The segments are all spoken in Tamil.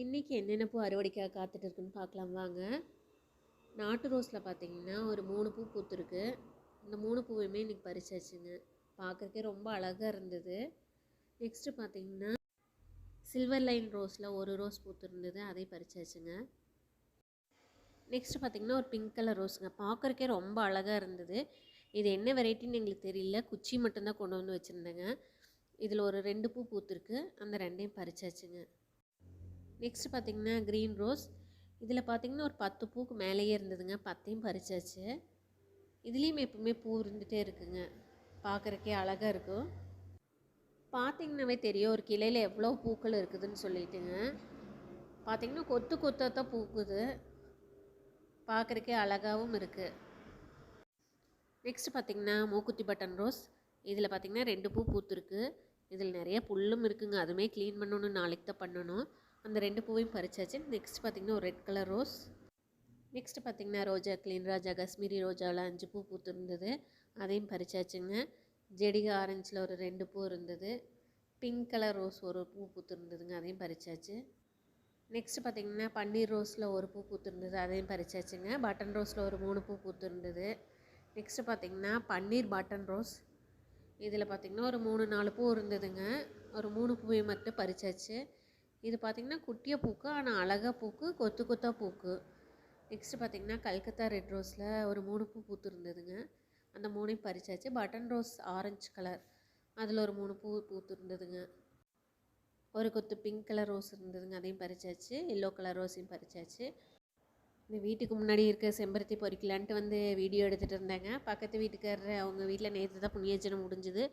இன்றைக்கி என்னென்ன பூ அறுவடைக்காக காத்துட்டு இருக்குன்னு பார்க்கலாம் வாங்க. நாட்டு ரோஸில் பார்த்தீங்கன்னா ஒரு 3 பூ பூத்துருக்கு. இந்த 3 பூவையுமே இன்றைக்கி பறிச்சாச்சுங்க. பார்க்குறக்கே ரொம்ப அழகாக இருந்தது. நெக்ஸ்ட்டு பார்த்தீங்கன்னா சில்வர் லைன் ரோஸில் ஒரு ரோஸ் பூத்துருந்தது, அதையும் பறிச்சாச்சுங்க. நெக்ஸ்ட்டு பார்த்திங்கன்னா ஒரு பிங்க் கலர் ரோஸுங்க. பார்க்குறக்கே ரொம்ப அழகாக இருந்தது. இது என்ன வெரைட்டின்னு எங்களுக்கு தெரியல, குச்சி மட்டும்தான் கொண்டு வந்து வச்சுருந்தேங்க. இதில் ஒரு 2 பூ பூத்துருக்கு, அந்த 2ஐயும் பறிச்சாச்சுங்க. நெக்ஸ்ட்டு பார்த்திங்கன்னா க்ரீன் ரோஸ். இதில் பார்த்திங்கன்னா ஒரு 10 பூக்கு மேலேயே இருந்ததுங்க, 10ஐயும் பறிச்சாச்சு. இதுலேயும் எப்பவுமே பூ இருந்துகிட்டே இருக்குங்க. பார்க்குறக்கே அழகாக இருக்கும். பார்த்திங்கனாவே தெரியும் ஒரு கிளையில் எவ்வளோ பூக்கள் இருக்குதுன்னு சொல்லிட்டுங்க. பார்த்திங்கன்னா கொத்து கொத்தாக தான் பூக்குது, பார்க்குறக்கே அழகாகவும் இருக்குது. நெக்ஸ்ட்டு பார்த்திங்கன்னா மூக்குத்தி பட்டன் ரோஸ். இதில் பார்த்திங்கன்னா 2 பூ பூத்துருக்கு. இதில் நிறைய புல்லும் இருக்குங்க, அதுவுமே க்ளீன் பண்ணணும், நாளைக்கு தான் பண்ணணும். அந்த 2 பூவையும் பறிச்சாச்சு. நெக்ஸ்ட் பார்த்திங்கன்னா ஒரு ரெட் கலர் ரோஸ். நெக்ஸ்ட்டு பார்த்திங்கன்னா ரோஜா, க்ளீன் ரோஜா, காஷ்மீரி ரோஜாவில் 5 பூ பூத்துருந்தது, அதையும் பறிச்சாச்சுங்க. ஜெடிகா ஆரஞ்சில் ஒரு 2 பூ இருந்தது. பிங்க் கலர் ரோஸ் ஒரு பூ பூத்துருந்ததுங்க, அதையும் பறிச்சாச்சு. நெக்ஸ்ட்டு பார்த்திங்கன்னா பன்னீர் ரோஸில் ஒரு பூ பூத்துருந்தது, அதையும் பறிச்சாச்சுங்க. பட்டன் ரோஸில் ஒரு 3 பூ பூத்துருந்தது. நெக்ஸ்ட்டு பார்த்திங்கன்னா பன்னீர் பட்டன் ரோஸ். இதில் பார்த்திங்கன்னா ஒரு 3-4 பூ இருந்ததுங்க. ஒரு 3 பூவை மட்டும் பறிச்சாச்சு. இது பார்த்திங்கன்னா குட்டியாக பூக்கு, ஆனால் அழகாக பூக்கு, கொத்து கொத்தாக பூக்கு. நெக்ஸ்ட்டு பார்த்திங்கன்னா கல்கத்தா ரெட் ரோஸில் ஒரு 3 பூ பூத்துருந்ததுங்க, அந்த 3ஐயும் பறிச்சாச்சு. பட்டன் ரோஸ் ஆரஞ்சு கலர், அதில் ஒரு 3 பூ பூத்துருந்ததுங்க. ஒரு கொத்து பிங்க் கலர் ரோஸ் இருந்ததுங்க, அதையும் பறிச்சாச்சு. Yellow colour ரோஸையும் பறிச்சாச்சு. இந்த வீட்டுக்கு முன்னாடி இருக்க செம்பருத்தி பறிக்கலான்ட்டு வந்து வீடியோ எடுத்துகிட்டு இருந்தாங்க. பக்கத்து வீட்டுக்காரர் அவங்க வீட்டில் நேற்று தான் புண்ணியஜனம் முடிஞ்சுது,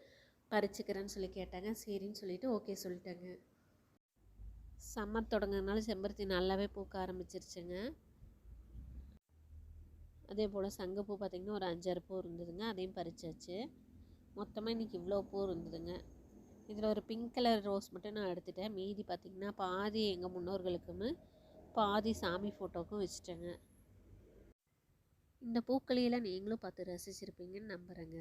பறிச்சுக்கிறேன்னு சொல்லி கேட்டாங்க. சரின்னு சொல்லிவிட்டு ஓகே சொல்லிட்டாங்க. சம்மர் தொடங்குறதுனால செம்பருத்தி நல்லாவே பூக்க ஆரம்பிச்சிருச்சுங்க. அதே போல் சங்குப்பூ பார்த்திங்கன்னா ஒரு 5-6 பூ இருந்ததுங்க, அதையும் பறிச்சாச்சு. மொத்தமாக இன்றைக்கி இவ்வளோ பூ இருந்ததுங்க. இதில் ஒரு பிங்க் கலர் ரோஸ் மட்டும் நான் எடுத்துட்டேன். மீதி பார்த்திங்கன்னா பாதி எங்கள் முன்னோர்களுக்குமே, பாதி சாமி ஃபோட்டோவுக்கும் வச்சுட்டேங்க. இந்த பூக்களையெல்லாம் நீங்களும் பார்த்து ரசிச்சிருப்பீங்கன்னு நம்புகிறேங்க.